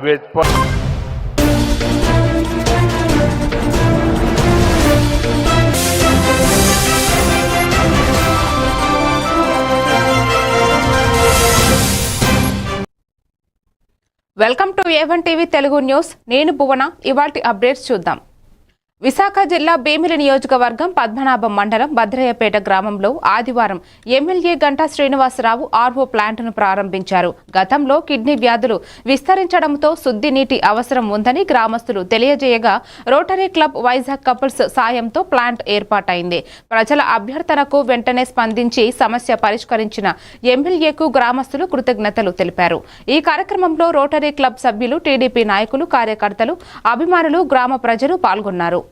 Welcome to A1 TV Telugu news. నేను భువన. ఇవాల్టి updates చూద్దాం. విశాఖ జిల్లా భీమిలి నియోజకవర్గం పద్మనాభం మండలం భద్రయ్యపేట గ్రామంలో ఆదివారం ఎమ్మెల్యే గంటా శ్రీనివాసరావు ఆర్ఓ ప్లాంట్ను ప్రారంభించారు. గతంలో కిడ్నీ వ్యాధులు విస్తరించడంతో శుద్ధి నీటి అవసరం ఉందని గ్రామస్తులు తెలియజేయగా రోటరీ క్లబ్ వైజాగ్ కపుల్స్ సాయంతో ప్లాంట్ ఏర్పాటైంది. ప్రజల అభ్యర్థనకు వెంటనే స్పందించి సమస్య పరిష్కరించిన ఎమ్మెల్యేకు గ్రామస్తులు కృతజ్ఞతలు తెలిపారు. ఈ కార్యక్రమంలో రోటరీ క్లబ్ సభ్యులు, టీడీపీ నాయకులు, కార్యకర్తలు, అభిమానులు, గ్రామ ప్రజలు పాల్గొన్నారు.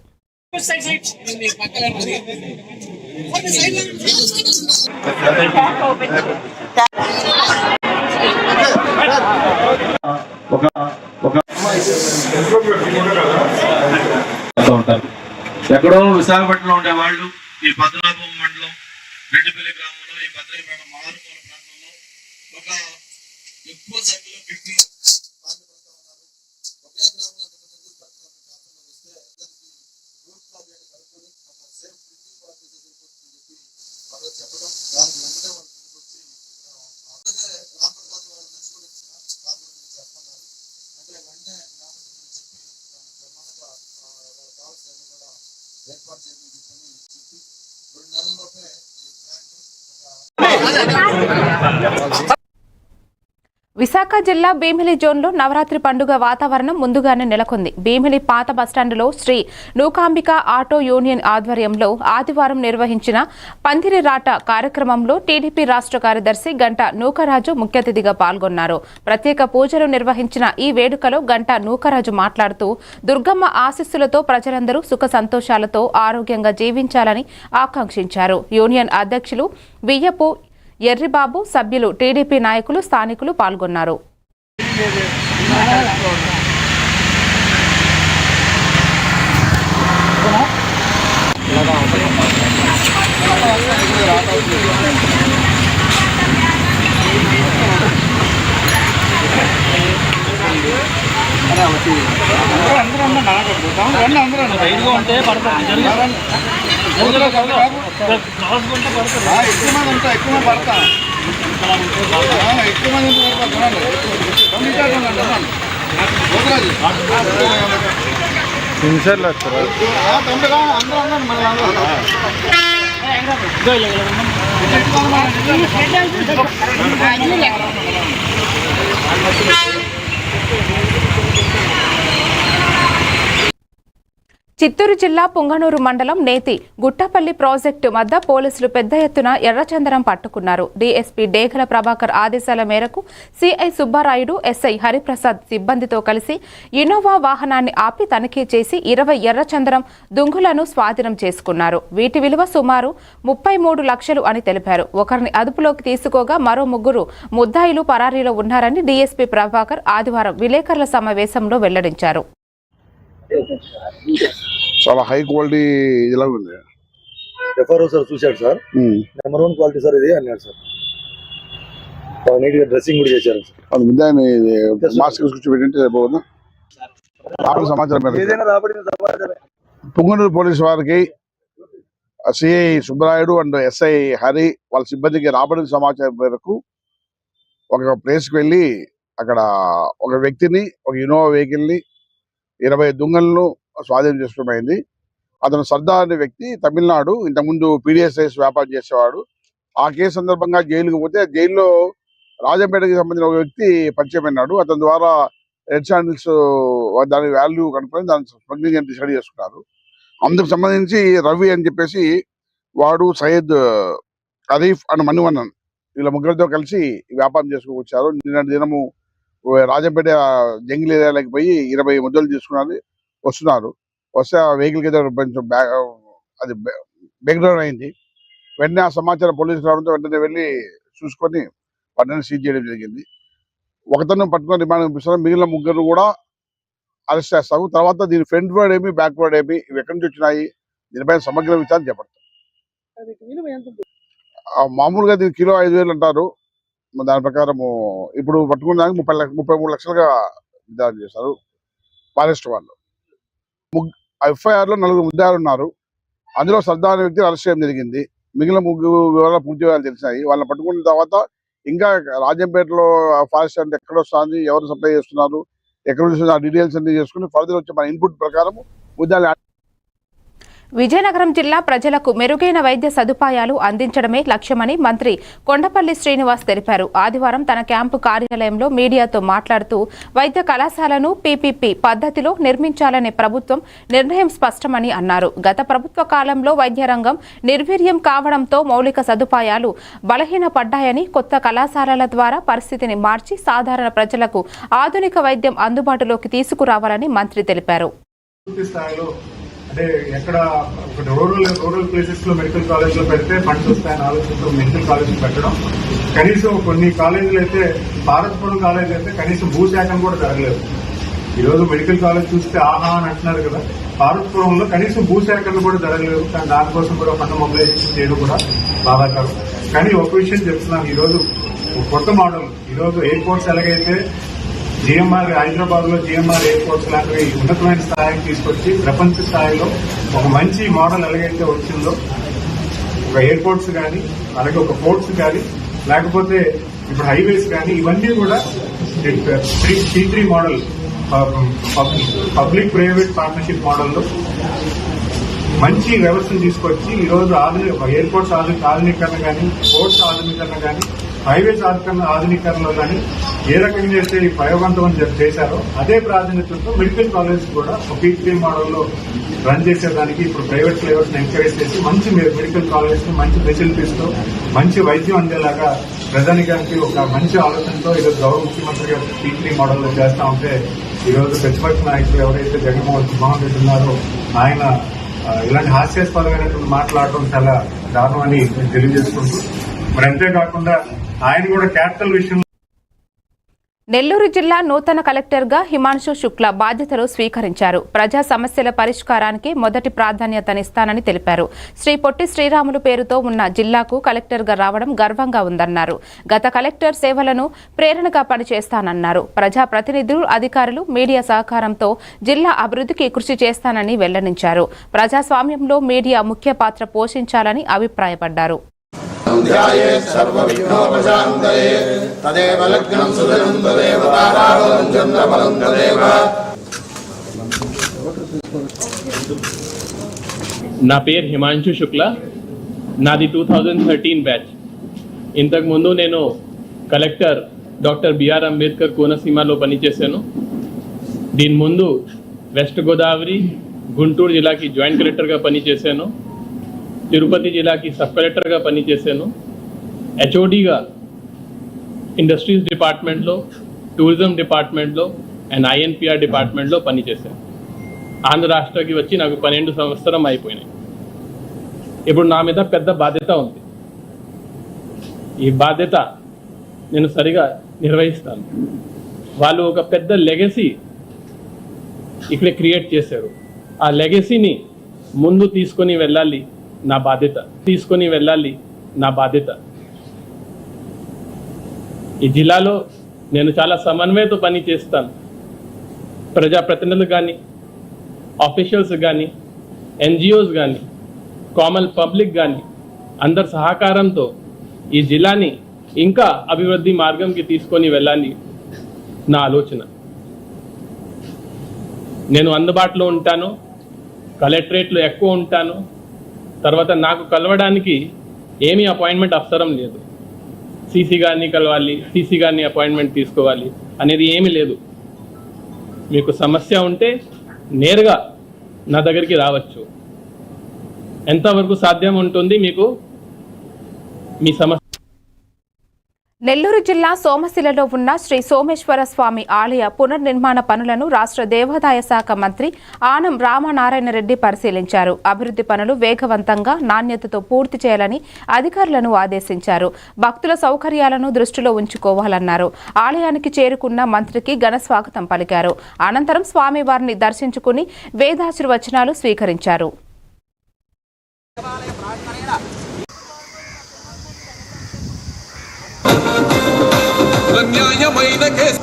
ఎక్కడో విశాఖపట్నంలో ఉండే వాళ్ళు ఈ పద్మనాభం మండలం రెడ్డిపల్లి గ్రామంలో ఈ భద్రయ్యపేట మారుమూల ప్రాంతంలో ఒక ఎక్కువ సంఖ్యలో కిడ్నీ విశాఖ జిల్లా భీమిలి జోన్లో నవరాత్రి పండుగ వాతావరణం ముందుగానే నెలకొంది. భీమిలి పాత బస్టాండులో శ్రీ నూకాంబిక ఆటో యూనియన్ ఆధ్వర్యంలో ఆదివారం నిర్వహించిన పందిరి రాట కార్యక్రమంలో టీడీపీ రాష్ట్ర కార్యదర్శి గంటా నూకరాజు ముఖ్య అతిథిగా పాల్గొన్నారు. ప్రత్యేక పూజలు నిర్వహించిన ఈ వేడుకలో గంటా నూకరాజు మాట్లాడుతూ దుర్గమ్మ ఆశీస్సులతో ప్రజలందరూ సుఖ సంతోషాలతో ఆరోగ్యంగా జీవించాలని ఆకాంక్షించారు. యూనియన్ అధ్యక్షులు వియ్యపు ఎర్రిబాబు, సభ్యులు, టీడీపీ నాయకులు, స్థానికులు పాల్గొన్నారు. చిత్తూరు జిల్లా పుంగనూరు మండలం నేతి గుట్టపల్లి ప్రాజెక్టు వద్ద పోలీసులు పెద్ద ఎత్తున ఎర్రచందనం పట్టుకున్నారు. డీఎస్పీ డేగల ప్రభాకర్ ఆదేశాల మేరకు సిఐ సుబ్బారాయుడు, ఎస్ఐ హరిప్రసాద్ సిబ్బందితో కలిసి ఇన్నోవా వాహనాన్ని ఆపి తనిఖీ చేసి 20 ఎర్రచందనం దుంగులను స్వాధీనం చేసుకున్నారు. వీటి విలువ సుమారు 33 లక్షలు అని తెలిపారు. ఒకరిని అదుపులోకి తీసుకోగా మరో 3 ముద్దాయిలు పరారీలో ఉన్నారని డీఎస్పీ ప్రభాకర్ ఆదివారం విలేకరుల సమావేశంలో వెల్లడించారు. చాలా హై క్వాలిటీ ఇలా ఉంది. ఎఫ్ఆర్ఓ సార్ చూశాడు సార్, నెంబర్ 1 క్వాలిటీ సార్ ఇది అన్నాడు సార్. నీట్ గా డ్రెస్సింగ్ కూడా చేశారు సార్. అది మాస్క్ కూర్చోబెట్టింటే సమాచారం పుంగనూరు పోలీసు వారికి CI Subbarayudu and SI Hari వాళ్ళ సిబ్బందికి రాబడిన సమాచారం మేరకు ఒక ప్లేస్కి వెళ్ళి అక్కడ ఒక వ్యక్తిని, ఒక ఇన్నోవా వెహికల్ ని 20 దుంగలను స్వాధీనం చేసుకోమైంది. అతను సర్దార్ అనే వ్యక్తి తమిళనాడు, ఇంతకుముందు PDSIS వ్యాపారం చేసేవాడు. ఆ కేసు సందర్భంగా జైలుకు పోతే జైల్లో రాజంపేటకి సంబంధించిన ఒక వ్యక్తి పరిచయం అయినాడు. అతని ద్వారా రెడ్ శాండిల్స్ దాని వాల్యూ కనుక్కొని దాని స్మగ్లింగ్ అని డిసైడ్ చేసుకున్నారు. అందుకు సంబంధించి రవి అని చెప్పేసి వాడు, సయ్యద్, అరీఫ్ అండ్ మణివన్నన్ వీళ్ళ ముగ్గురితో కలిసి వ్యాపారం చేసుకుని నిన్నటి దినము రాజంపేట జంగిల్ ఏరియాలోకి పోయి 20 ముద్దలు తీసుకున్నారు. వస్తే ఆ వెహికల్ కి కొంచెం అది బ్రేక్ డౌన్ అయింది. వెంటనే ఆ సమాచారం పోలీసులు రావడంతో వెంటనే వెళ్ళి చూసుకొని వాటిని సీజ్ చేయడం జరిగింది. ఒకతను పట్టుకొని రిమాండ్ పంపిస్తారు. మిగిలిన 3 కూడా అరెస్ట్ చేస్తాము. తర్వాత దీని ఫ్రంట్ వర్డ్ ఏమి, బ్యాక్ వర్డ్ ఏమి, ఇవి ఎక్కడి నుంచి వచ్చినాయి, దీనిపైన సమగ్ర విచారణ చేపడతాం. మామూలుగా దీని కిలో 5,000 అంటారు. దాని ప్రకారము ఇప్పుడు పట్టుకున్న దానికి 33 లక్షలుగా నిర్ధారణ చేశారు ఫారెస్ట్ వాళ్ళు. ఎఫ్ఐఆర్ లో 4 ముద్దాయిలు ఉన్నారు. అందులో సర్దార్ అనే వ్యక్తిని అరెస్ట్ చేయడం జరిగింది. మిగిలిన 3 వివరాలు పూర్తి వివరాలు తెలిసినాయి. వాళ్ళని పట్టుకున్న తర్వాత ఇంకా రాజంపేటలో ఫారెస్ట్ అంటే ఎక్కడ వస్తుంది, ఎవరు సప్లై చేస్తున్నారు, ఎక్కడ నుంచి ఆ డీటెయిల్స్ అన్ని చేసుకుని ఫర్దర్ వచ్చే మన ఇన్పుట్ ప్రకారం ముద్దాయిలు. విజయనగరం జిల్లా ప్రజలకు మెరుగైన వైద్య సదుపాయాలు అందించడమే లక్ష్యమని మంత్రి కొండపల్లి శ్రీనివాస్ తెలిపారు. ఆదివారం తన క్యాంపు కార్యాలయంలో మీడియాతో మాట్లాడుతూ వైద్య కళాశాలను పీపీపీ పద్ధతిలో నిర్మించాలనే ప్రభుత్వం నిర్ణయం స్పష్టమని అన్నారు. గత ప్రభుత్వ కాలంలో వైద్య రంగం నిర్వీర్యం కావడంతో మౌలిక సదుపాయాలు బలహీనపడ్డాయని కొత్త కళాశాలల ద్వారా పరిస్థితిని మార్చి సాధారణ ప్రజలకు ఆధునిక వైద్యం అందుబాటులోకి తీసుకురావాలని మంత్రి తెలిపారు. అంటే ఎక్కడ రూరల్ ప్లేసెస్ లో మెడికల్ కాలేజ్ లో పెడితే ఫండ్స్ వస్తాయని ఆలోచనతో మెడికల్ కాలేజ్ పెట్టడం. కనీసం కొన్ని కాలేజీలు అయితే, భారత్పురం కాలేజ్ అయితే కనీసం భూసేకరణ కూడా జరగలేదు. ఈరోజు మెడికల్ కాలేజ్ చూస్తే ఆహా అని అంటున్నారు కదా, భారత్పురంలో కనీసం భూసేకరణ కూడా జరగలేదు. కానీ దానికోసం కూడా ఫండ్ మొబిలైజేషన్ చేయడం కూడా బాధాకరం. కానీ ఒక విషయం చెప్తున్నాను, ఈరోజు కొత్త మోడల్, ఈరోజు ఎయిర్పోర్ట్స్ ఎలాగైతే జిఎంఆర్ హైదరాబాద్ లో జిఎంఆర్ ఎయిర్పోర్ట్స్ లాంటివి ఉన్నతమైన స్థాయికి తీసుకొచ్చి ప్రపంచ స్థాయిలో ఒక మంచి మోడల్ ఎలాగైతే వచ్చిందో, ఒక ఎయిర్పోర్ట్స్ కానీ అలాగే ఒక పోర్ట్స్ కానీ లేకపోతే ఇప్పుడు హైవేస్ కానీ ఇవన్నీ కూడా C3 model, public private partnership మోడల్లో మంచి వ్యవస్థను తీసుకొచ్చి ఈరోజు ఎయిర్పోర్ట్స్ ఆధునీకరణ కానీ, పోర్ట్స్ ఆధునీకరణ కానీ, హైవేస్ ఆధునీకరణలో కానీ ఏ రకంగా అయితే ఈ ప్రయోగవంతం చేశారో అదే ప్రాధాన్యతతో మెడికల్ కాలేజ్ కూడా ఒక P3 మోడల్లో రన్ చేసేదానికి ఇప్పుడు ప్రైవేట్ ఫ్లేవర్స్ ఎంకరేజ్ చేసి మంచి మెడికల్ కాలేజ్ మంచి ఫెసిలిటీస్ తో మంచి వైద్యం అందేలాగా ప్రజానికానికి ఒక మంచి ఆలోచనతో ఈరోజు గౌరవ ముఖ్యమంత్రి గారు P3 మోడల్లో చేస్తా ఉంటే, ఈరోజు ప్రతిపక్ష నాయకులు ఎవరైతే జగన్మోహన్ రెడ్డి ఉన్నారో ఆయన ఇలాంటి హాస్యాస్పదమైనటువంటి మాట్లాడటం చాలా దారుణమని తెలియజేసుకుంటూ, మరి అంతేకాకుండా ఆయన కూడా క్యాపిటల్ విషయంలో. నెల్లూరు జిల్లా నూతన కలెక్టర్గా హిమాంశు శుక్లా బాధ్యతలు స్వీకరించారు. ప్రజా సమస్యల పరిష్కారానికి మొదటి ప్రాధాన్యతనిస్తానని తెలిపారు. శ్రీ పొట్టి శ్రీరాములు పేరుతో ఉన్న జిల్లాకు కలెక్టర్గా రావడం గర్వంగా ఉందన్నారు. గత కలెక్టర్ సేవలను ప్రేరణగా పనిచేస్తానన్నారు. ప్రజాప్రతినిధులు, అధికారులు, మీడియా సహకారంతో జిల్లా అభివృద్ధికి కృషి చేస్తానని వెల్లడించారు. ప్రజాస్వామ్యంలో మీడియా ముఖ్య పాత్ర పోషించాలని అభిప్రాయపడ్డారు. నా పేరు హిమాంశు శుక్లా, నాది 2013 బ్యాచ్. ఇంతకుముందు నేను కలెక్టర్ డాక్టర్ బిఆర్ అంబేద్కర్ కోనసీమలో పనిచేశాను. దీని ముందు వెస్ట్ గోదావరి, గుంటూరు జిల్లాకి జాయింట్ కలెక్టర్గా పనిచేశాను. తిరుపతి జిల్లాకి సబ్ కలెక్టర్గా పనిచేశాను. హెచ్ఓడిగా ఇండస్ట్రీస్ డిపార్ట్మెంట్లో, టూరిజం డిపార్ట్మెంట్లో అండ్ ఐఎన్పిఆర్ డిపార్ట్మెంట్లో పనిచేశాను. ఆంధ్ర రాష్ట్రానికి వచ్చి నాకు 12 సంవత్సరం అయిపోయినాయి. ఇప్పుడు నా మీద పెద్ద బాధ్యత ఉంది. ఈ బాధ్యత నేను సరిగా నిర్వహిస్తాను. వాళ్ళు ఒక పెద్ద లెగసీ ఇక్కడ క్రియేట్ చేశారు. ఆ లెగసీని ముందు తీసుకొని వెళ్ళాలి నా బాధ్యత. ఈ జిల్లాలో నేను చాలా సమన్వయంతో పని చేస్తాను. ప్రజాప్రతినిధులు కానీ, ఆఫీషియల్స్ కానీ, ఎన్జిఓస్ కానీ, కామన్ పబ్లిక్ కానీ అందరి సహకారంతో ఈ జిల్లాని ఇంకా అభివృద్ధి మార్గంకి తీసుకొని వెళ్ళాలి నా ఆలోచన. నేను అందుబాటులో ఉంటాను, కలెక్టరేట్లో ఎక్కువ ఉంటాను. తర్వాత నాకు కలవడానికి ఏమీ అపాయింట్మెంట్ అవసరం లేదు. సీసీ గారిని కలవాలి, సీసీ గారిని అపాయింట్మెంట్ తీసుకోవాలి అనేది ఏమీ లేదు. మీకు సమస్య ఉంటే నేరుగా నా దగ్గరికి రావచ్చు. ఎంతవరకు సాధ్యం ఉంటుంది మీకు మీ సమస్య. నెల్లూరు జిల్లా సోమశిలలో ఉన్న శ్రీ సోమేశ్వర స్వామి ఆలయ పునర్నిర్మాణ పనులను రాష్ట్ర దేవాదాయ శాఖ మంత్రి ఆనం రామనారాయణ రెడ్డి పరిశీలించారు. అభివృద్ధి పనులు వేగవంతంగా, నాణ్యతతో పూర్తి చేయాలని అధికారులను ఆదేశించారు. భక్తుల సౌకర్యాలను దృష్టిలో ఉంచుకోవాలన్నారు. ఆలయానికి చేరుకున్న మంత్రికి ఘన స్వాగతం పలికారు. అనంతరం స్వామివారిని దర్శించుకుని వేదాశీర్వచనాలు స్వీకరించారు. న్యాయమైన కేసు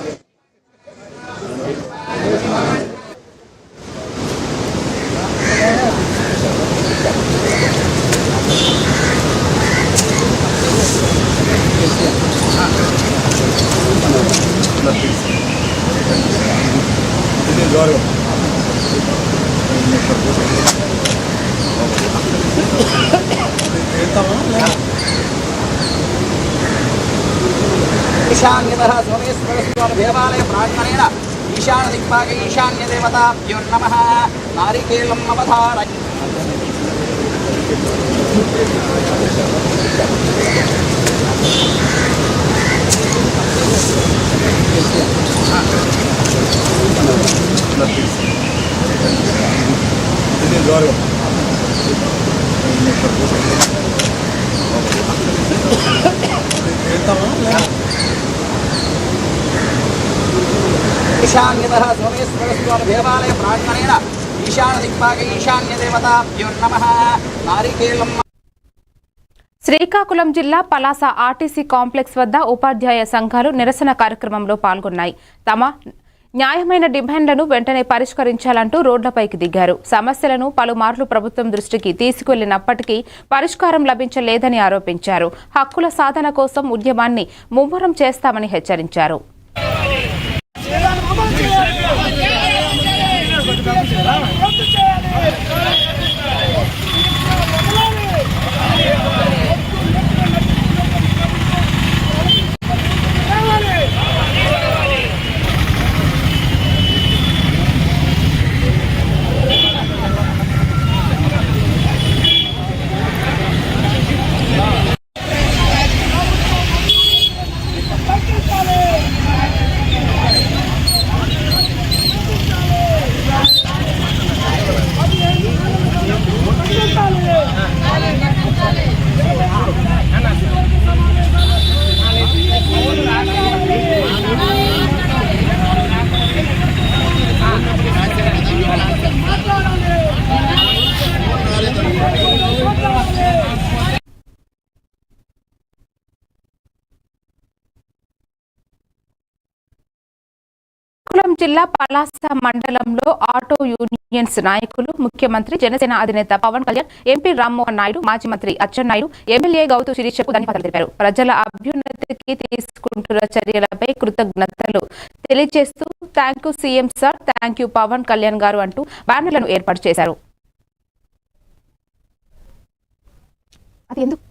ईशान्यतः सोमेश्वरस्वामी देवालय प्रार्थनेन ईशान दिक्पाके ईशान्य देवताभ्यो नमः नारिकेलम् अवधारय ईशान्यतः सोमेश्वरस्वामी देवालय प्रार्थनेन ईशान दिक्पाके ईशान्य देवताभ्यो नमः नारिकेलम् శ్రీకాకుళం జిల్లా పలాస ఆర్టీసీ కాంప్లెక్స్ వద్ద ఉపాధ్యాయ సంఘాలు నిరసన కార్యక్రమంలో పాల్గొన్నాయి. తమ న్యాయమైన డిమాండ్లను వెంటనే పరిష్కరించాలంటూ రోడ్లపైకి దిగారు. సమస్యలను పలుమార్లు ప్రభుత్వం దృష్టికి తీసుకువెళ్లినప్పటికీ పరిష్కారం లభించలేదని ఆరోపించారు. హక్కుల సాధన కోసం ఉద్యమాన్ని ముమ్మరం చేస్తామని హెచ్చరించారు. శ్రీకాకుళం జిల్లా పలాస మండలంలో ఆటో యూనియన్స్ నాయకులు ముఖ్యమంత్రి జనసేన అధినేత పవన్ కళ్యాణ్, ఎంపీ రామ్మోహన్ నాయుడు, మాజీ మంత్రి అచ్చెన్నాయుడు, ఎమ్మెల్యే గౌతు శిరీషకు ధన్యవాదాలు తెలిపారు. ప్రజల అభ్యున్నతికి తీసుకుంటున్న చర్యలపై కృతజ్ఞతలు తెలియజేస్తూ thank you CM sir, thank you Pawan Kalyan garu అంటూ బ్యానర్లను ఏర్పాటు చేశారు. అది ఎందుకు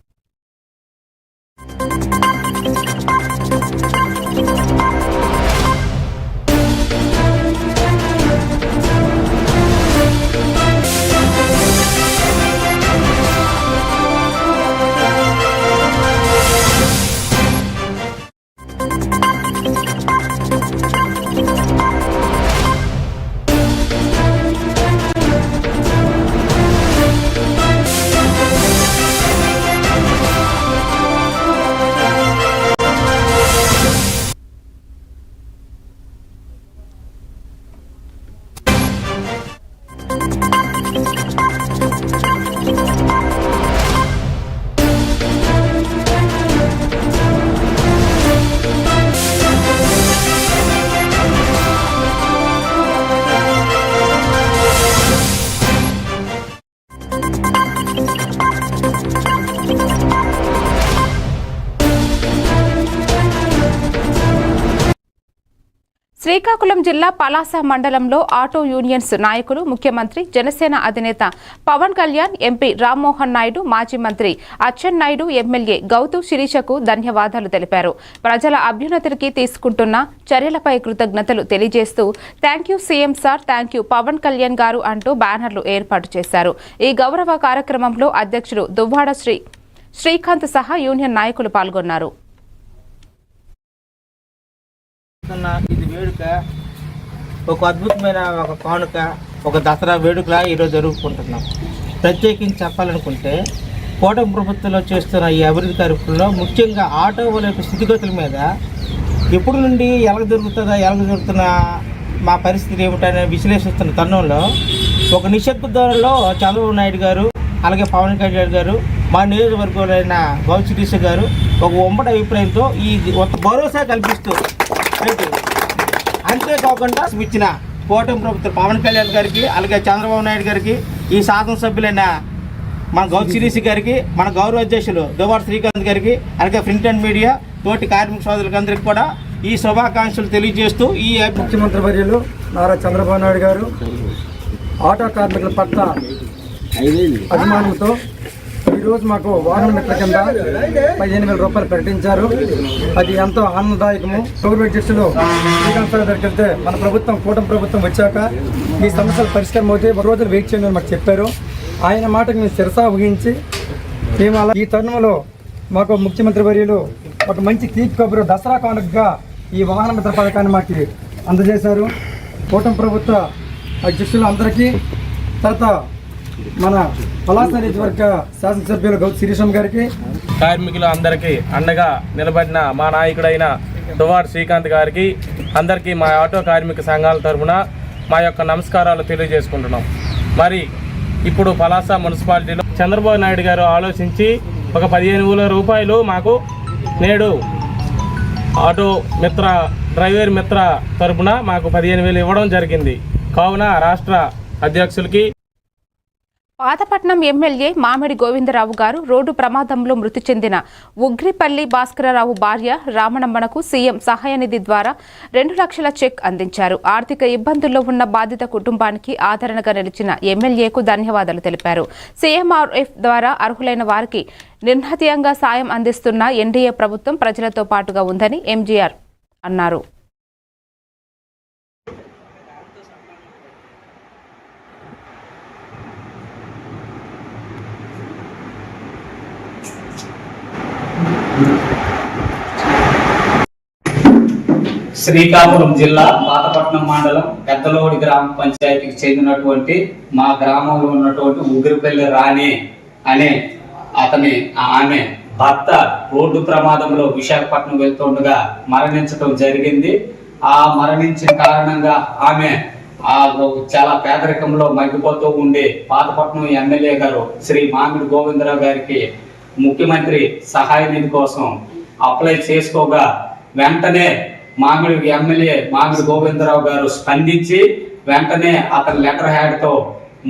శ్రీకాకుళం జిల్లా పలాస మండలంలో ఆటో యూనియన్స్ నాయకులు ముఖ్యమంత్రి జనసేన అధినేత పవన్ కళ్యాణ్, ఎంపీ రామ్మోహన్ నాయుడు, మాజీ మంత్రి అచ్చెన్నాయుడు, ఎమ్మెల్యే గౌతు శిరీషకు ధన్యవాదాలు తెలిపారు. ప్రజల అభ్యున్నతికి తీసుకుంటున్న చర్యలపై కృతజ్ఞతలు తెలియజేస్తూ thank you CM sir, thank you Pawan Kalyan garu అంటూ బ్యానర్లు ఏర్పాటు చేశారు. ఈ గౌరవ కార్యక్రమంలో అధ్యక్షుడు దువ్వాడ శ్రీకాంత్ సహా యూనియన్ నాయకులు పాల్గొన్నారు. ఇది వేడుక, ఒక అద్భుతమైన ఒక కానుక, ఒక దసరా వేడుకలా ఈరోజు జరుపుకుంటున్నాం. ప్రత్యేకించి చెప్పాలనుకుంటే కూటమి ప్రభుత్వంలో చేస్తున్న ఈ అభివృద్ధి కార్యక్రమంలో ముఖ్యంగా ఆటో వాళ్ళ యొక్క స్థితిగతుల మీద ఎప్పుడు నుండి ఎలాగ జరుగుతున్న మా పరిస్థితి ఏమిటనే విశ్లేషిస్తున్న తరుణంలో ఒక నిశ్శబ్ద ధోరణిలో చంద్రబాబు నాయుడు గారు, అలాగే పవన్ కళ్యాణ్ గారు, మా నియోజకవర్గంలో గౌతు శిరీష గారు ఒక ఉమ్మడి అభిప్రాయంతో ఈ భరోసా కల్పిస్తూ, అంతేకాకుండా ఇచ్చిన కూటమి ప్రభుత్వం పవన్ కళ్యాణ్ గారికి, అలాగే చంద్రబాబు నాయుడు గారికి, ఈ శాసనసభ్యులైన మన గౌతు శిరీష గారికి, మన గౌరవ అధ్యక్షులు దువ్వాడ శ్రీకాంత్ గారికి, అలాగే ప్రింట్ అండ్ మీడియా తోటి కార్మిక సోదరులందరికీ కూడా ఈ శుభాకాంక్షలు తెలియజేస్తూ ఈ ముఖ్యమంత్రి వర్యులు నారా చంద్రబాబు నాయుడు గారు ఆటో కార్మికుల పట్ల అభిమానంతో ఈరోజు మాకు వాహన మిత్ర కింద 15,000 రూపాయలు ప్రకటించారు. అది ఎంతో ఆనందదాయకము. గవర్నమెంట్ అధ్యక్షులు శ్రీకాంత్ దగ్గరికి వెళ్తే మన ప్రభుత్వం కూటమి ప్రభుత్వం వచ్చాక ఈ సమస్యలు పరిష్కారం అవుతాయి, ఒక రోజులు వెయిట్ చేయండి అని మాకు చెప్పారు. ఆయన మాటకు మేము శిరసా ఊహించి మేము అలా ఈ తరుణంలో మాకు ముఖ్యమంత్రి వర్యులు ఒక మంచి తీపి కబురు దసరా కానుకగా ఈ వాహన మిత్ర పథకాన్ని మాకు అందజేశారు. కూటమి ప్రభుత్వ అధ్యక్షులు అందరికీ, తర్వాత మన పలాస నియోజకవర్గ శాసనసభ్యులు గౌతు శిరీషం గారికి, కార్మికులు అందరికీ అండగా నిలబడిన మా నాయకుడైన దువ్వాడ శ్రీకాంత్ గారికి అందరికీ మా ఆటో కార్మిక సంఘాల తరఫున మా యొక్క నమస్కారాలు తెలియజేసుకుంటున్నాం. మరి ఇప్పుడు పలాస మున్సిపాలిటీలో చంద్రబాబు నాయుడు గారు ఆలోచించి ఒక 15,000 రూపాయలు మాకు నేడు ఆటో మిత్ర డ్రైవర్ మిత్ర తరఫున మాకు 15,000 ఇవ్వడం జరిగింది. కావున రాష్ట్ర అధ్యక్షులకి పాతపట్నం ఎమ్మెల్యే మామిడి గోవిందరావు గారు రోడ్డు ప్రమాదంలో మృతి చెందిన ఉగ్రిపల్లి భాస్కరరావు భార్య రామణమ్మనకు సీఎం సహాయ నిధి ద్వారా 2 లక్షల చెక్ అందించారు. ఆర్థిక ఇబ్బందుల్లో ఉన్న బాధిత కుటుంబానికి ఆదరణగా నిలిచిన ఎమ్మెల్యేకు ధన్యవాదాలు తెలిపారు. సీఎంఆర్ఎఫ్ ద్వారా అర్హులైన వారికి నిర్హతీయంగా సాయం అందిస్తున్న ఎన్డీఏ ప్రభుత్వం ప్రజలతో పాటుగా ఉందని ఎంజీఆర్ అన్నారు. శ్రీకాకుళం జిల్లా పాతపట్నం మండలం పెద్దలోడి గ్రామ పంచాయతీకి చెందినటువంటి మా గ్రామంలో ఉన్నటువంటి ఉగ్రిపల్లి రాణి అనే ఆమె భర్త రోడ్డు ప్రమాదంలో విశాఖపట్నం వెళ్తుండగా మరణించడం జరిగింది. ఆ మరణించిన కారణంగా ఆమె చాలా పేదరికంలో మగ్గిపోతూ ఉండి పాతపట్నం ఎమ్మెల్యే గారు శ్రీ మామిడి గోవిందరావు గారికి ముఖ్యమంత్రి సహాయ నిధి కోసం అప్లై చేసుకోగా వెంటనే ఎమ్మెల్యే మామిడి గోవిందరావు గారు స్పందించి వెంటనే అతని లెటర్ హ్యాడ్ తో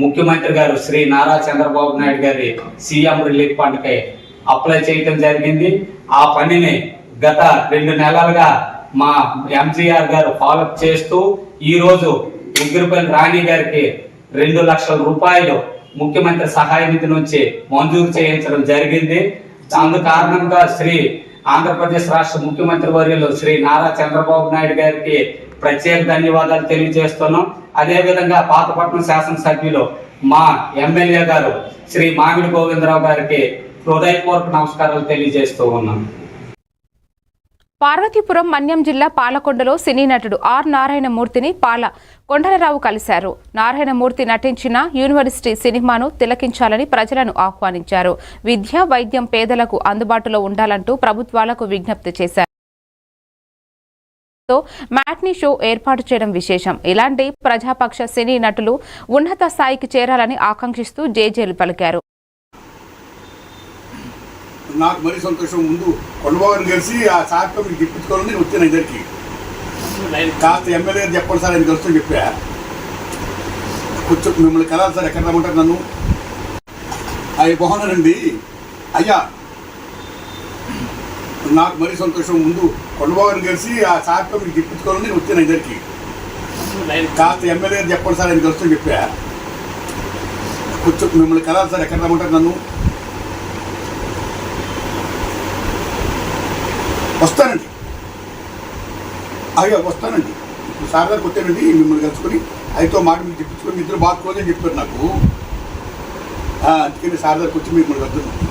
ముఖ్యమంత్రి గారు శ్రీ నారా చంద్రబాబు నాయుడు గారి సీఎం రిలీఫ్ ఫండ్ కై అప్లై చేయడం జరిగింది. ఆ పనిని గత 2 నెలలుగా మా ఎంజీఆర్ గారు ఫాలోఅప్ చేస్తూ ఈ రోజు ఉగ్రిపల్లి రాణి గారికి 2 లక్షల రూపాయలు ముఖ్యమంత్రి సహాయ నిధి నుంచి మంజూరు చేయించడం జరిగింది. అందు కారణంగా శ్రీ ఆంధ్రప్రదేశ్ రాష్ట్ర ముఖ్యమంత్రి వర్యులు శ్రీ నారా చంద్రబాబు నాయుడు గారికి ప్రత్యేక ధన్యవాదాలు తెలియజేస్తున్నాం. అదే విధంగా పాతపట్నం శాసనసభ్యులు మా ఎమ్మెల్యే గారు శ్రీ మామిడి గోవిందరావు గారికి హృదయపూర్వక నమస్కారాలు తెలియజేస్తూ ఉన్నాం. పార్వతీపురం మన్యం జిల్లా పాలకొండలో సినీ నటుడు ఆర్ నారాయణమూర్తిని కొండలరావు కలిశారు. నారాయణమూర్తి నటించిన యూనివర్సిటీ సినిమాను తిలకించాలని ప్రజలను ఆహ్వానించారు. విద్య, వైద్యం పేదలకు అందుబాటులో ఉండాలంటూ ప్రభుత్వాలకు విజ్ఞప్తి చేశారు. మ్యాట్నీ షో ఏర్పాటు చేయడం విశేషం. ఇలాంటి ప్రజాపక్ష సినీ నటులు ఉన్నత స్థాయికి చేరాలని ఆకాంక్షిస్తూ జేజేలు పలికారు. నాకు మరీ సంతోషం. ముందు కొండబాబుని కలిసి ఆ సార్తో మీకు చెప్పించుకోవాలని నేను వచ్చాను. ఇద్దరికి కాస్త ఎమ్మెల్యే గారు చెప్పండి సార్, ఆయన కలుస్తూ చెప్పా. కొంచెం మిమ్మల్ని కలాలి సార్, ఎక్కడ రమ్మంటారు నన్ను? అవి బాగున్నానండి అయ్యా. నాకు మరీ సంతోషం. ముందు కొండబాబుని కలిసి ఆ సార్తో మీకు చెప్పించుకోవాలని నేను వచ్చాను. ఇద్దరికి కాస్త ఎమ్మెల్యే గారు చెప్పండి సార్, ఆయన కలుస్తూ చెప్పా. కొంచెం మిమ్మల్ని కలాలి సార్, ఎక్కడ రమ్మంటారు నన్ను? వస్తానండి అయ్యా, వస్తానండి. ఇప్పుడు సార్ గారికి వచ్చానండి, మిమ్మల్ని కలుసుకొని అయితే మాట మీకు చెప్పించుకొని ఇద్దరు బాగా క్లోజ్ అని చెప్పారు నాకు. అందుకని సార్ గారికి వచ్చి మిమ్మల్ని కలుస్తున్నాను.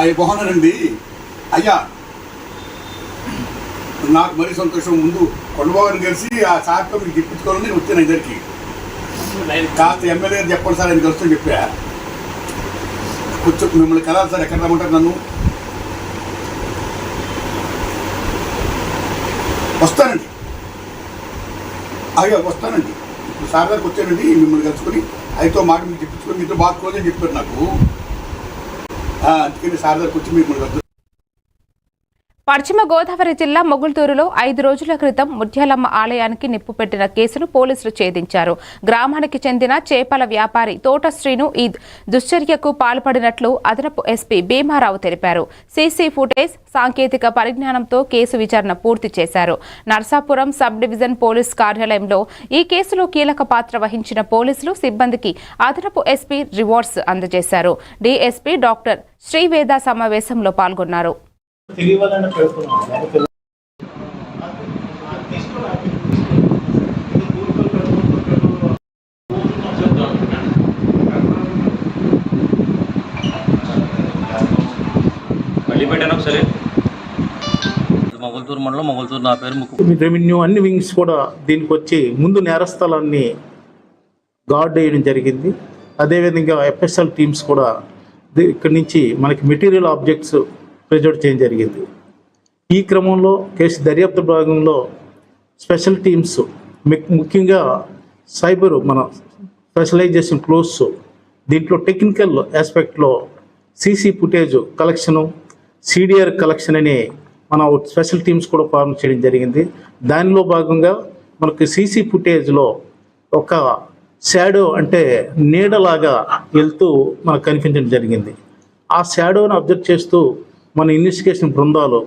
అవి బాగున్నానండి అయ్యా. నాకు మరీ సంతోషం. ముందు కొండబాబుని కలిసి ఆ సార్తో మీకు చెప్పించుకోవాలని నేను వచ్చాను. ఇద్దరికి కాస్త ఎమ్మెల్యే గారు చెప్పండి సార్, ఆయన కలుస్తూ చెప్పా. కొంచెం మిమ్మల్ని కలాలి సార్, ఎక్కడ రమ్మంటారు నన్ను? వస్తానండి అయ్యా, వస్తానండి. ఇప్పుడు సార్ గారికి వచ్చానండి, మిమ్మల్ని కలుసుకొని అయితే మాట మీకు చెప్పించుకొని ఇద్దరు బాగా క్లోజ్ అని చెప్పారు నాకు. అందుకని సార్ గారికి వచ్చి మిమ్మల్ని కలుసు. పశ్చిమ గోదావరి జిల్లా మొగుల్తూరులో 5 రోజుల క్రితం ముత్యాలమ్మ ఆలయానికి నిప్పు పెట్టిన కేసును పోలీసులు ఛేదించారు. గ్రామానికి చెందిన చేపల వ్యాపారి తోట శ్రీను ఈ దుశ్చర్యకు పాల్పడినట్లు అదనపు ఎస్పీ భీమారావు తెలిపారు. సీసీ ఫుటేజ్, సాంకేతిక పరిజ్ఞానంతో కేసు విచారణ పూర్తి చేశారు. నర్సాపురం సబ్ డివిజన్ పోలీస్ కార్యాలయంలో ఈ కేసులో కీలక పాత్ర వహించిన పోలీసులు సిబ్బందికి అదనపు ఎస్పీ రివార్డ్స్ అందజేశారు. డీఎస్పీ డాక్టర్ శ్రీవేద సమావేశంలో పాల్గొన్నారు. మొగల్తూరు మండలం మొగల్తూరు, నా పేరు రెవెన్యూ అన్ని వింగ్స్ కూడా దీనికి వచ్చి ముందు నేరస్థలాన్ని గార్డ్ వేయడం జరిగింది. అదేవిధంగా ఎఫ్ఎస్ఎల్ టీమ్స్ కూడా ఇక్కడి నుంచి మనకి మెటీరియల్ ఆబ్జెక్ట్స్ ప్రెజెంట్ చేయడం జరిగింది. ఈ క్రమంలో కేసు దర్యాప్తు భాగంలో స్పెషల్ టీమ్స్ ముఖ్యంగా సైబర్ మన స్పెషలైజేషన్ క్లోజ్ దీంట్లో టెక్నికల్ ఆస్పెక్ట్లో CC footage collection, CDR collection అనే మన స్పెషల్ టీమ్స్ కూడా ఫార్మ్ చేయడం జరిగింది. దానిలో భాగంగా మనకు సీసీ ఫుటేజ్లో ఒక షాడో అంటే నీడలాగా వెళ్తూ మనకు కనిపించడం జరిగింది. ఆ షాడోని అబ్జర్వ్ చేస్తూ మన ఇన్వెస్టిగేషన్ బృందాలు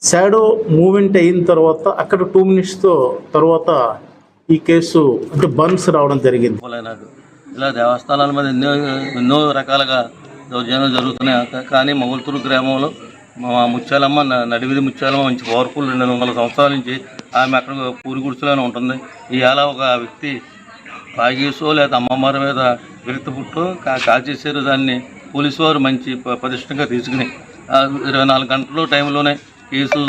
షాడో మూమెంట్ అయిన తర్వాత అక్కడ 2 minutes తర్వాత ఈ కేసు అంటే బర్న్స్ రావడం జరిగింది. ఇలా దేవస్థానాల మీద ఎన్నో రకాలుగా దౌర్జన్యాలు జరుగుతున్నాయి. కానీ మొగల్తూరు గ్రామంలో మా ముత్యాలమ్మ, నడివిది ముత్యాలమ్మ మంచి పవర్ఫుల్ 200 సంవత్సరాల నుంచి ఆమె అక్కడ పూరి గుడిసెలోనే ఉంటుంది. ఇవాళ ఒక వ్యక్తి తాగేసో లేదా అమ్మవారి మీద విరక్తి పుట్టో కాల్చేసారు. దాన్ని పోలీసు వారు మంచి ప్రతిష్టంగా తీసుకుని 24 గంటల టైంలోనే కేసు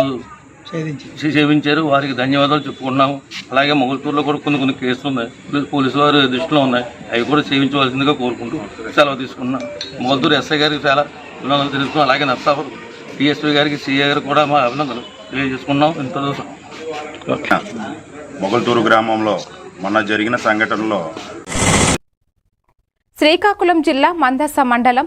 సేవించారు. వారికి ధన్యవాదాలు చెప్పుకున్నాము. అలాగే మొగల్తూరులో కూడా కొన్ని కేసులు ఉన్నాయి, పోలీసు వారి దృష్టిలో ఉన్నాయి. అవి కూడా సేవించవలసిందిగా కోరుకుంటూ సెలవు తీసుకున్నాం. మొగల్తూరు ఎస్ఐ గారికి చాలా అభినందనలు తెలుసుకున్నాం. అలాగే నర్సాపురం డిఎస్పీ గారికి, సిఐ గారికి కూడా మా అభినందనలు తెలియజేసుకున్నాం. ఇంత మొగల్తూరు గ్రామంలో మొన్న జరిగిన సంఘటనలో శ్రీకాకుళం జిల్లా మందస మండలం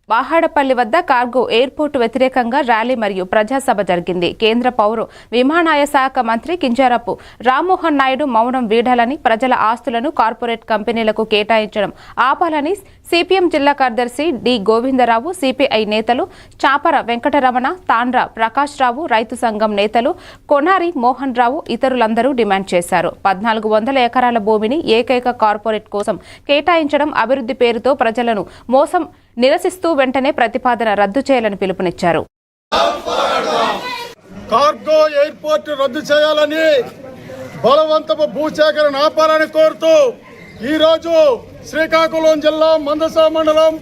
బాహాడపల్లి వద్ద కార్గో ఎయిర్పోర్టు వ్యతిరేకంగా ర్యాలీ మరియు ప్రజాసభ జరిగింది. కేంద్ర పౌర విమానయాన శాఖ మంత్రి కింజరాపు రామ్మోహన్ నాయుడు మౌనం వీడాలని, ప్రజల ఆస్తులను కార్పొరేట్ కంపెనీలకు కేటాయించడం ఆపాలని సిపిఎం జిల్లా కార్యదర్శి డి గోవిందరావు, సిపిఐ నేతలు చాపర వెంకటరమణ, తాండ్ర ప్రకాష్ రావు, రైతు సంఘం నేతలు కొనారి మోహన్ రావు ఇతరులందరూ డిమాండ్ చేశారు. 1400 ఎకరాల భూమిని ఏకైక కార్పొరేట్ కోసం కేటాయించడం, అభివృద్ధి పేరుతో ప్రజలను మోసం నిరసిస్తూ వెంటనే ప్రతిపాదన రద్దు చేయాలని పిలుపునిచ్చారు. కార్గో ఎయిర్పోర్ట్ రద్దు చేయాలని, బలవంతపు భూసేకరణ ఆపాలని కోరుతూ ఈరోజు శ్రీకాకుళం జిల్లా మందస మండలం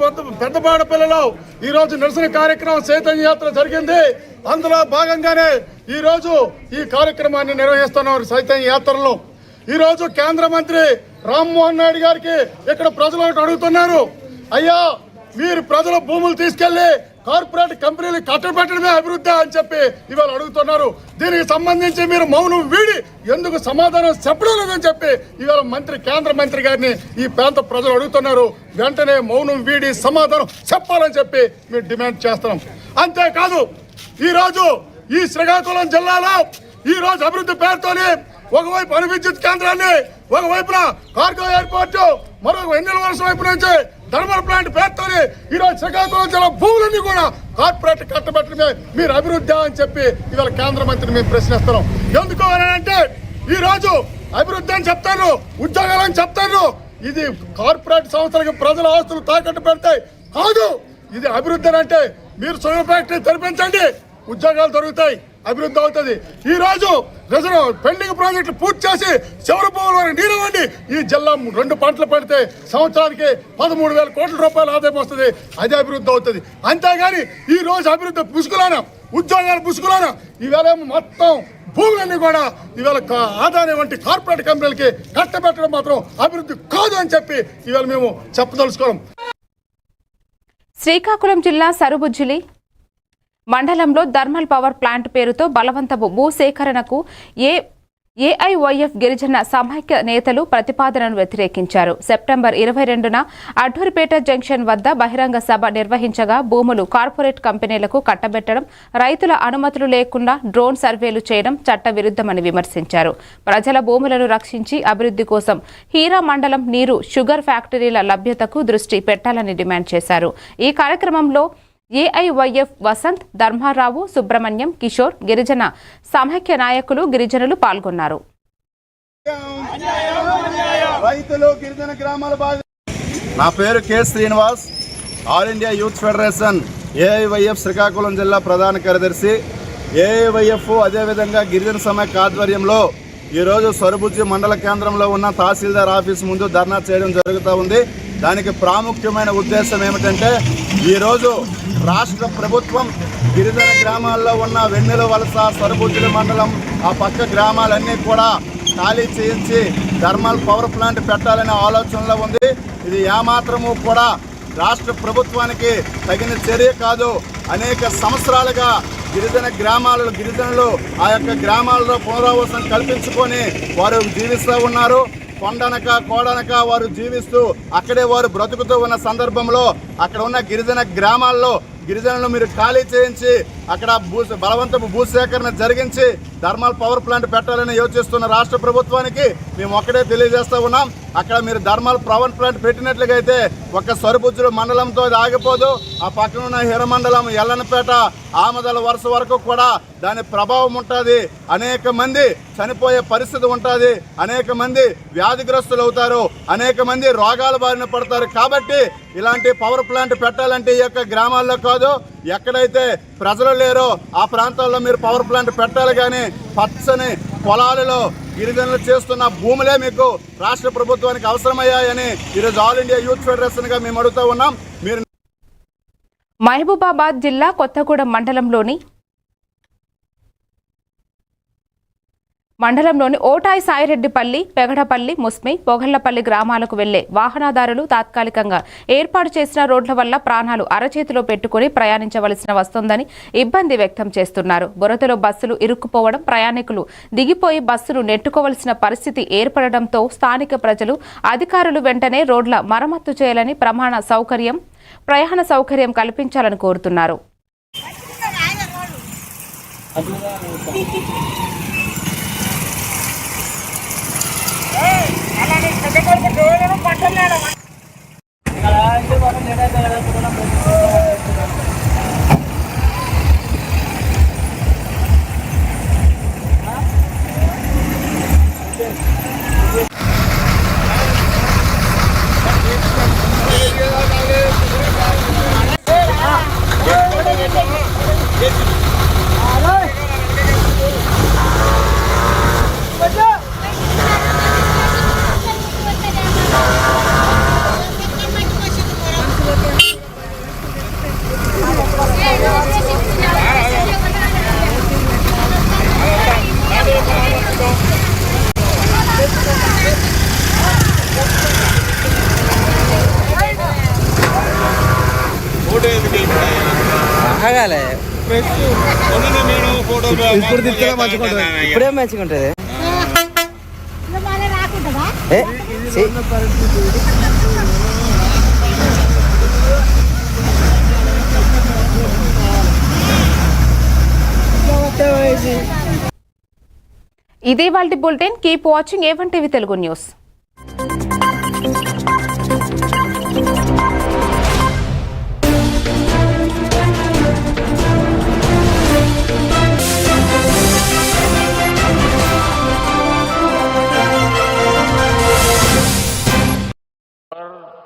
పెద్దబాడపల్లిలో ఈరోజు నిరసన కార్యక్రమం చైతన్య యాత్ర జరిగింది. అందులో భాగంగానే ఈరోజు ఈ కార్యక్రమాన్ని నిర్వహిస్తున్నారు. చైతన్య యాత్రలో ఈరోజు కేంద్ర మంత్రి రామ్మోహన్ నాయుడు గారికి ఇక్కడ ప్రజలు అడుగుతున్నారు, అయ్యా మీరు ప్రజల భూములు తీసుకెళ్లి కార్పొరేట్ కంపెనీలు కట్టబెట్టడమే అభివృద్ధి అని చెప్పి ఇవాళ అడుగుతున్నారు. దీనికి సంబంధించి మీరు మౌనం వీడి ఎందుకు సమాధానం చెప్పడం లేదని చెప్పి ఇవాళ కేంద్ర మంత్రి గారిని ఈ ప్రాంత ప్రజలు అడుగుతున్నారు. వెంటనే మౌనం వీడి సమాధానం చెప్పాలని చెప్పి మేము డిమాండ్ చేస్తున్నాం. అంతేకాదు ఈరోజు ఈ శ్రీకాకుళం జిల్లాలో ఈరోజు అభివృద్ధి పేరుతోని ఒకవైపు అణు విద్యుత్ కేంద్రాన్ని, ఒకవైపున కార్గో ఎయిర్పోర్టు, మరొక వెన్నెల వలస వైపు నుంచి థర్మల్ ప్లాంట్ పేరుతోని ఈరోజు శ్రీకాకుళం జిల్లా భూములన్నీ కూడా కార్పొరేట్ కట్టబెట్టడమే మీరు అభివృద్ధి అని చెప్పి ఇవాళ కేంద్ర మంత్రిని మేము ప్రశ్నిస్తున్నాం. ఎందుకు అంటే ఈరోజు అభివృద్ధి అని చెప్తారు, ఉద్యోగాలు అని చెప్తారు. ఇది కార్పొరేట్ సంస్థలకు ప్రజల ఆస్తులు తాకట్టు పెడతాయి కాదు. ఇది అభివృద్ధి అంటే మీరు సోయా ఫ్యాక్టరీ తెరిపించండి, ఉద్యోగాలు దొరుకుతాయి, అభివృద్ధి అవుతుంది. ఈ రోజు రిజర్వ్ పెండింగ్ ప్రాజెక్టులు పూర్తి చేసి చివరి భూముల వరకు నీరవండి. ఈ జిల్లా 2 పంటలు పెడితే సంవత్సరానికి 13,000 కోట్ల రూపాయల ఆదాయం వస్తుంది. అదే అభివృద్ధి అవుతుంది. అంతేగాని ఈ రోజు అభివృద్ధి పుసుకులాన, ఉద్యోగాలు పుసుకులాన, ఈవేళ మొత్తం భూములన్నీ కూడా ఈవేళ ఆదాయం వంటి కార్పొరేట్ కంపెనీలకి కట్టబెట్టడం మాత్రం అభివృద్ధి కాదు అని చెప్పి ఈవేళ మేము చెప్పదలుచుకోవడం. శ్రీకాకుళం జిల్లా సరుబుజ్జిలి మండలంలో థర్మల్ పవర్ ప్లాంట్ పేరుతో బలవంతపు భూసేకరణకు ఏఐవైఎఫ్ గిరిజన సమైక్య నేతలు ప్రతిపాదనను వ్యతిరేకించారు. సెప్టెంబర్ 22న అడ్డూరిపేట జంక్షన్ వద్ద బహిరంగ సభ నిర్వహించగా భూములు కార్పొరేట్ కంపెనీలకు కట్టబెట్టడం, రైతుల అనుమతులు లేకుండా డ్రోన్ సర్వేలు చేయడం చట్టవిరుద్ధమని విమర్శించారు. ప్రజల భూములను రక్షించి అభివృద్ధి కోసం హీరా మండలం నీరు షుగర్ ఫ్యాక్టరీల లభ్యతకు దృష్టి పెట్టాలని డిమాండ్ చేశారు. ఈ కార్యక్రమంలో ఏఐవైఎఫ్ వసంత్, ధర్మారావు, సుబ్రహ్మణ్యం, కిషోర్, గిరిజన సమైక్య నాయకులు, గిరిజనులు పాల్గొన్నారు. నా పేరు K Srinivas, all India youth federation AIYF Srikakulam జిల్లా ప్రధాన కార్యదర్శి. ఏఐవైఎఫ్ అదేవిధంగా గిరిజన సమైక్య ఆధ్వర్యంలో ఈరోజు సరుబుజ్జి మండల కేంద్రంలో ఉన్న తహసీల్దార్ ఆఫీస్ ముందు ధర్నా చేయడం జరుగుతూ ఉంది. దానికి ప్రాముఖ్యమైన ఉద్దేశం ఏమిటంటే ఈరోజు రాష్ట్ర ప్రభుత్వం గిరిజన గ్రామాల్లో ఉన్న వెన్నెల వలస, సరుబుజ్జిలి మండలం, ఆ పక్క గ్రామాలన్నీ కూడా ఖాళీ చేయించి థర్మల్ పవర్ ప్లాంట్ పెట్టాలనే ఆలోచనలో ఉంది. ఇది ఏమాత్రము కూడా రాష్ట్ర ప్రభుత్వానికి తగిన చర్య కాదు. అనేక సంవత్సరాలుగా గిరిజనులు ఆ యొక్క గ్రామాల్లో పునరావాసం కల్పించుకొని వారు జీవిస్తూ ఉన్నారు. కొండనక కోడనక వారు జీవిస్తూ అక్కడే వారు బ్రతుకుతూ ఉన్న సందర్భంలో అక్కడ ఉన్న గిరిజన గ్రామాల్లో గిరిజనులు మీరు ఖాళీ చేయించి అక్కడ బలవంతపు భూసేకరణ జరిగించి థర్మల్ పవర్ ప్లాంట్ పెట్టాలని యోచిస్తున్న రాష్ట్ర ప్రభుత్వానికి మేము ఒక్కడే తెలియజేస్తూ ఉన్నాం. అక్కడ మీరు థర్మల్ పవర్ ప్లాంట్ పెట్టినట్లుగా అయితే ఒక్క సరుబుజ్జుల మండలంతో అది ఆగిపోదు. ఆ పక్కన ఉన్న హిరమండలం, ఎల్లనపేట, ఆమదల వరుస వరకు కూడా దాని ప్రభావం ఉంటుంది. అనేక మంది చనిపోయే పరిస్థితి ఉంటుంది. అనేక మంది వ్యాధిగ్రస్తులు అవుతారు. అనేక మంది రోగాల బారిన పడతారు. కాబట్టి ఇలాంటి పవర్ ప్లాంట్ పెట్టాలంటే ఈ యొక్క గ్రామాల్లో కాదు, ఎక్కడైతే ప్రజలు లేరో ఆ ప్రాంతాల్లో మీరు పవర్ ప్లాంట్ పెట్టాలి. కానీ పచ్చని పొలాలలో గిరిజనులు చేస్తున్న భూములే మీకు రాష్ట్ర ప్రభుత్వానికి అవసరమయ్యాయని ఈరోజు ఆల్ ఇండియా యూత్ ఫెడరేషన్ గా మేము అడుగుతూ ఉన్నాం. మీరు మహబూబాబాద్ జిల్లా కొత్తగూడెం మండలంలోని ఓటాయి సాయిరెడ్డిపల్లి, పెగడపల్లి, ముస్మి, పొగళ్లపల్లి గ్రామాలకు వెళ్లే వాహనదారులు తాత్కాలికంగా ఏర్పాటు చేసిన రోడ్ల వల్ల ప్రాణాలు అరచేతిలో పెట్టుకుని ప్రయాణించవలసిన వస్తోందని ఇబ్బంది వ్యక్తం చేస్తున్నారు. బురదలో బస్సులు ఇరుక్కుపోవడం, ప్రయాణికులు దిగిపోయి బస్సును నెట్టుకోవలసిన పరిస్థితి ఏర్పడడంతో స్థానిక ప్రజలు, అధికారులు వెంటనే రోడ్ల మరమ్మతు చేయాలని, ప్రయాణ సౌకర్యం కల్పించాలని కోరుతున్నారు. ఇప్పుడు తిప్పుగా మంచిగా ఉంటుంది. ఇప్పుడే మంచిగా ఉంటుంది. ఇదే వాళ్ళ bulletin. Keep watching A1 TV Telugu news.